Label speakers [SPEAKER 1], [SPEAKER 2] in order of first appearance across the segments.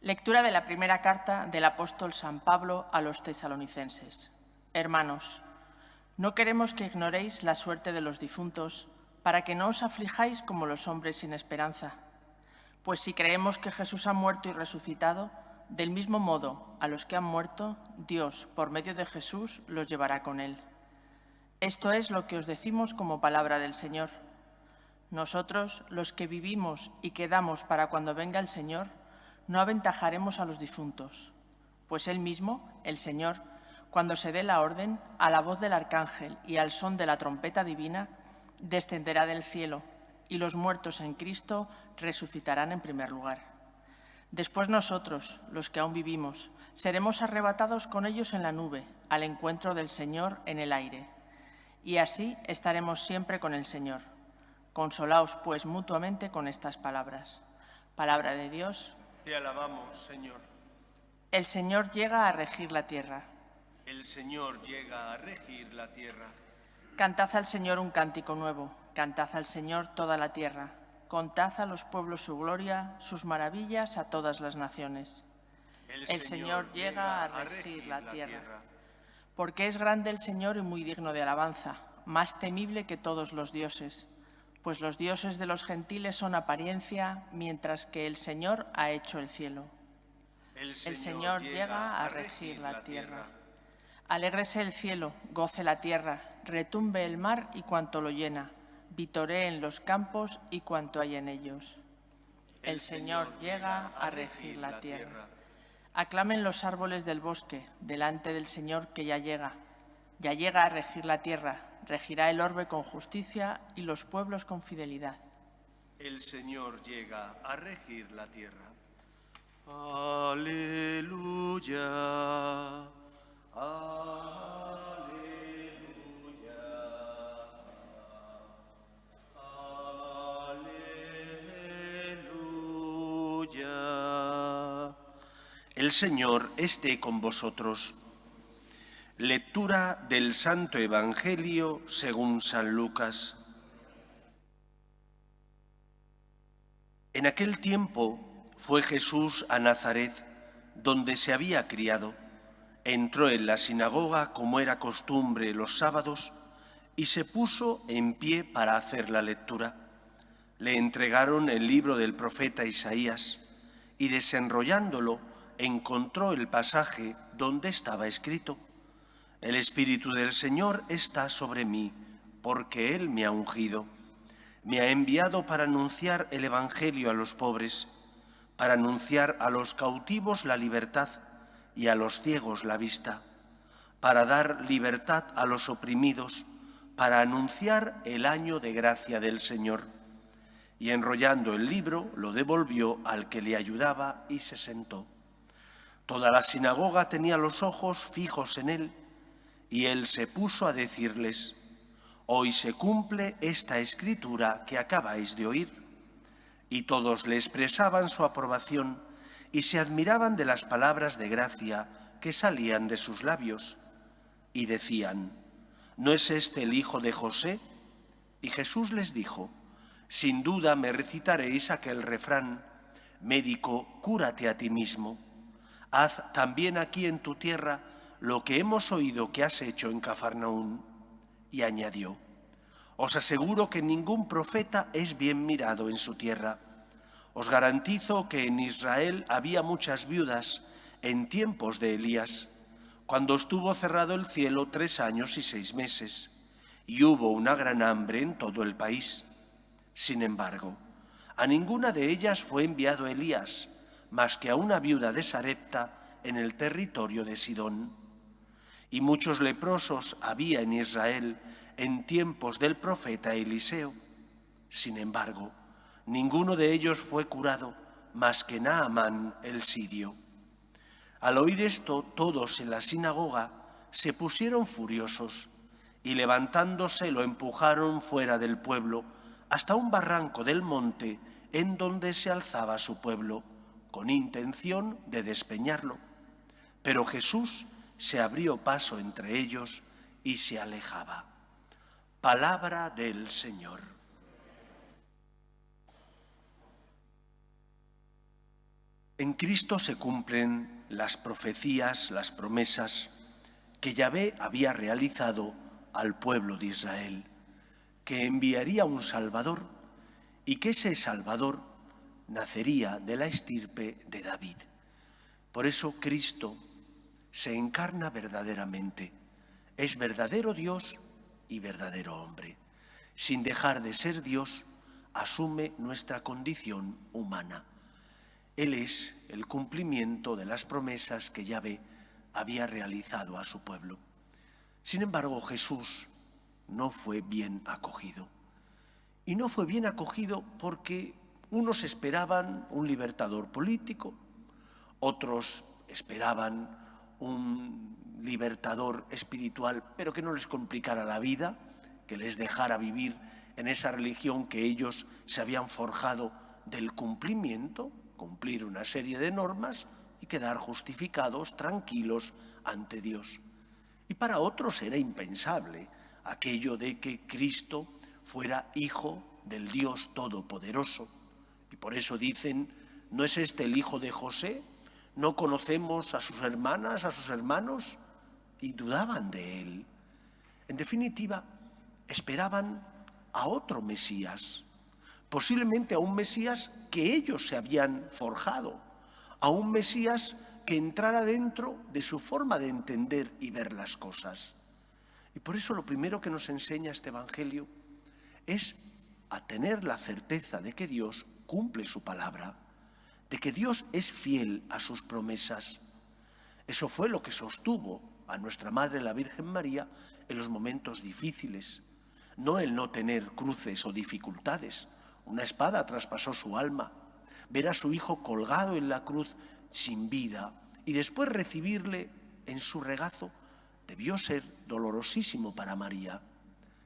[SPEAKER 1] Lectura de la primera carta del apóstol San Pablo a los tesalonicenses. Hermanos, no queremos que ignoréis la suerte de los difuntos, para que no os aflijáis como los hombres sin esperanza. Pues si creemos que Jesús ha muerto y resucitado, del mismo modo a los que han muerto, Dios, por medio de Jesús, los llevará con él. Esto es lo que os decimos como palabra del Señor. Nosotros, los que vivimos y quedamos para cuando venga el Señor, no aventajaremos a los difuntos, pues Él mismo, el Señor, cuando se dé la orden, a la voz del arcángel y al son de la trompeta divina, descenderá del cielo, y los muertos en Cristo resucitarán en primer lugar. Después nosotros, los que aún vivimos, seremos arrebatados con ellos en la nube, al encuentro del Señor en el aire. Y así estaremos siempre con el Señor. Consolaos, pues, mutuamente con estas palabras. Palabra de Dios.
[SPEAKER 2] Te alabamos, Señor.
[SPEAKER 1] El Señor llega a regir la tierra.
[SPEAKER 2] El Señor llega a regir la tierra.
[SPEAKER 1] Cantad al Señor un cántico nuevo, cantad al Señor toda la tierra. Contad a los pueblos su gloria, sus maravillas a todas las naciones. El Señor llega a regir la tierra. Porque es grande el Señor y muy digno de alabanza, más temible que todos los dioses. Pues los dioses de los gentiles son apariencia, mientras que el Señor ha hecho el cielo. El Señor llega a regir la tierra. Alégrese el cielo, goce la tierra, retumbe el mar y cuanto lo llena, vitoreen los campos y cuanto hay en ellos. El Señor llega a regir la tierra. Aclamen los árboles del bosque, delante del Señor que ya llega a regir la tierra. Regirá el orbe con justicia y los pueblos con fidelidad.
[SPEAKER 2] El Señor llega a regir la tierra. Aleluya. Aleluya. Aleluya. El Señor esté con vosotros. Lectura del Santo Evangelio según San Lucas. En aquel tiempo fue Jesús a Nazaret, donde se había criado. Entró en la sinagoga, como era costumbre los sábados, y se puso en pie para hacer la lectura. Le entregaron el libro del profeta Isaías, y desenrollándolo, encontró el pasaje donde estaba escrito: El Espíritu del Señor está sobre mí, porque Él me ha ungido. Me ha enviado para anunciar el Evangelio a los pobres, para anunciar a los cautivos la libertad y a los ciegos la vista, para dar libertad a los oprimidos, para anunciar el año de gracia del Señor. Y enrollando el libro, lo devolvió al que le ayudaba y se sentó. Toda la sinagoga tenía los ojos fijos en él, y él se puso a decirles: Hoy se cumple esta escritura que acabáis de oír. Y todos le expresaban su aprobación y se admiraban de las palabras de gracia que salían de sus labios. Y decían: ¿No es este el hijo de José? Y Jesús les dijo: Sin duda me recitaréis aquel refrán: Médico, cúrate a ti mismo. Haz también aquí en tu tierra lo que hemos oído que has hecho en Cafarnaún. Y añadió: Os aseguro que ningún profeta es bien mirado en su tierra. Os garantizo que en Israel había muchas viudas en tiempos de Elías, cuando estuvo cerrado el cielo 3 años y 6 meses, y hubo una gran hambre en todo el país. Sin embargo, a ninguna de ellas fue enviado Elías, más que a una viuda de Sarepta en el territorio de Sidón. Y muchos leprosos había en Israel en tiempos del profeta Eliseo. Sin embargo, ninguno de ellos fue curado, más que Naamán el sirio. Al oír esto, todos en la sinagoga se pusieron furiosos y levantándose lo empujaron fuera del pueblo hasta un barranco del monte en donde se alzaba su pueblo, con intención de despeñarlo. Pero Jesús se abrió paso entre ellos y se alejaba. Palabra del Señor. En Cristo se cumplen las profecías, las promesas que Yahvé había realizado al pueblo de Israel, que enviaría un Salvador y que ese Salvador nacería de la estirpe de David. Por eso Cristo se encarna verdaderamente, es verdadero Dios y verdadero hombre. Sin dejar de ser Dios, asume nuestra condición humana. Él es el cumplimiento de las promesas que Yahvé había realizado a su pueblo. Sin embargo, Jesús no fue bien acogido. Y no fue bien acogido porque unos esperaban un libertador político, otros esperaban un libertador espiritual, pero que no les complicara la vida, que les dejara vivir en esa religión que ellos se habían forjado del cumplimiento, cumplir una serie de normas y quedar justificados, tranquilos ante Dios. Y para otros era impensable aquello de que Cristo fuera hijo del Dios Todopoderoso. Y por eso dicen, ¿no es este el hijo de José? ¿No conocemos a sus hermanas, a sus hermanos? Y dudaban de él. En definitiva, esperaban a otro Mesías, posiblemente a un Mesías que ellos se habían forjado, a un Mesías que entrara dentro de su forma de entender y ver las cosas. Y por eso lo primero que nos enseña este Evangelio es a tener la certeza de que Dios cumple su palabra, de que Dios es fiel a sus promesas. Eso fue lo que sostuvo a nuestra Madre la Virgen María en los momentos difíciles. No el no tener cruces o dificultades. Una espada traspasó su alma. Ver a su hijo colgado en la cruz sin vida y después recibirle en su regazo debió ser dolorosísimo para María.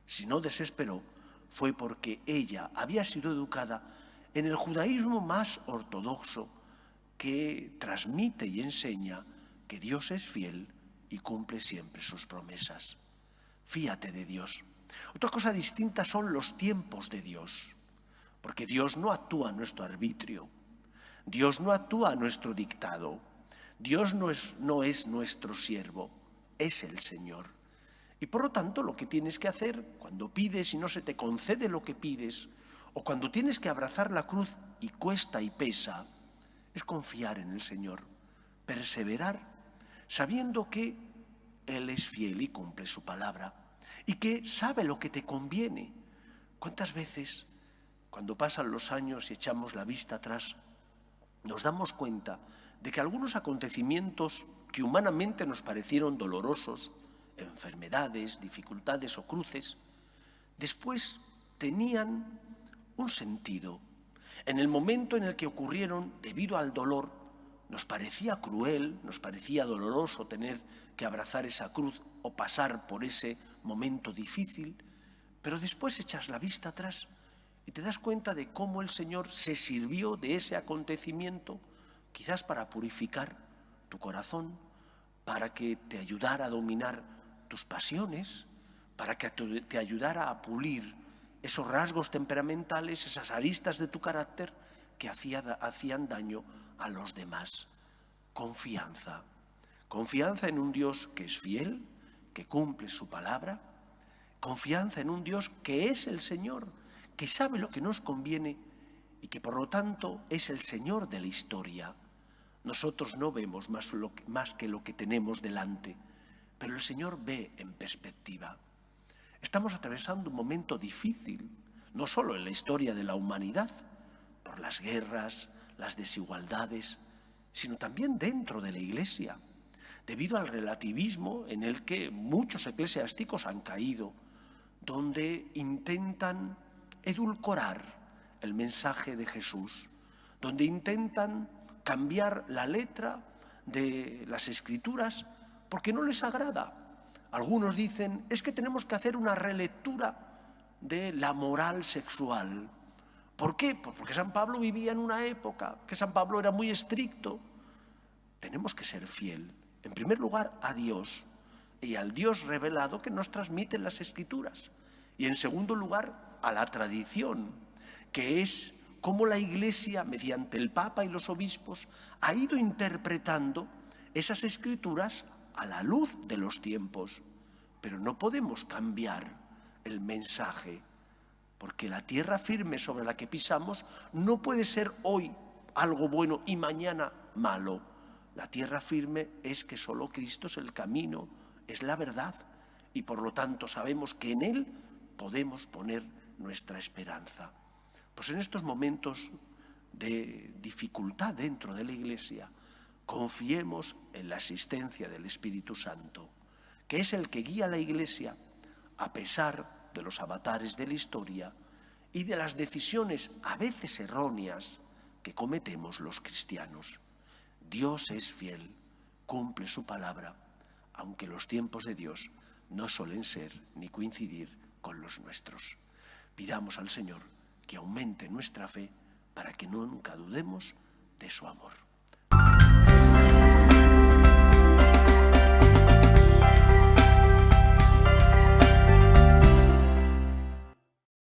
[SPEAKER 2] Si no desesperó, fue porque ella había sido educada en el judaísmo más ortodoxo, que transmite y enseña que Dios es fiel y cumple siempre sus promesas. Fíate de Dios. Otra cosa distinta son los tiempos de Dios, porque Dios no actúa a nuestro arbitrio, Dios no actúa a nuestro dictado, Dios no es nuestro siervo, es el Señor. Y por lo tanto, lo que tienes que hacer cuando pides y no se te concede lo que pides, o cuando tienes que abrazar la cruz y cuesta y pesa, es confiar en el Señor, perseverar, sabiendo que Él es fiel y cumple su palabra, y que sabe lo que te conviene. ¿Cuántas veces, cuando pasan los años y echamos la vista atrás, nos damos cuenta de que algunos acontecimientos que humanamente nos parecieron dolorosos, enfermedades, dificultades o cruces, después tenían un sentido? En el momento en el que ocurrieron, debido al dolor, nos parecía cruel, nos parecía doloroso tener que abrazar esa cruz o pasar por ese momento difícil, pero después echas la vista atrás y te das cuenta de cómo el Señor se sirvió de ese acontecimiento, quizás para purificar tu corazón, para que te ayudara a dominar tus pasiones, para que te ayudara a pulir esos rasgos temperamentales, esas aristas de tu carácter que hacían daño a los demás. Confianza. Confianza en un Dios que es fiel, que cumple su palabra. Confianza en un Dios que es el Señor, que sabe lo que nos conviene y que por lo tanto es el Señor de la historia. Nosotros no vemos más que lo que tenemos delante, pero el Señor ve en perspectiva. Estamos atravesando un momento difícil, no solo en la historia de la humanidad, por las guerras, las desigualdades, sino también dentro de la Iglesia, debido al relativismo en el que muchos eclesiásticos han caído, donde intentan edulcorar el mensaje de Jesús, donde intentan cambiar la letra de las Escrituras porque no les agrada. Algunos dicen, es que tenemos que hacer una relectura de la moral sexual. ¿Por qué? Pues porque San Pablo vivía en una época que San Pablo era muy estricto. Tenemos que ser fiel, en primer lugar, a Dios y al Dios revelado que nos transmiten las Escrituras. Y en segundo lugar, a la tradición, que es cómo la Iglesia, mediante el Papa y los obispos, ha ido interpretando esas escrituras a la luz de los tiempos. Pero no podemos cambiar el mensaje, porque la tierra firme sobre la que pisamos no puede ser hoy algo bueno y mañana malo. La tierra firme es que solo Cristo es el camino, es la verdad, y por lo tanto sabemos que en Él podemos poner nuestra esperanza. Pues en estos momentos de dificultad dentro de la Iglesia, confiemos en la asistencia del Espíritu Santo, que es el que guía a la Iglesia a pesar de los avatares de la historia y de las decisiones a veces erróneas que cometemos los cristianos. Dios es fiel, cumple su palabra, aunque los tiempos de Dios no suelen ser ni coincidir con los nuestros. Pidamos al Señor que aumente nuestra fe para que nunca dudemos de su amor.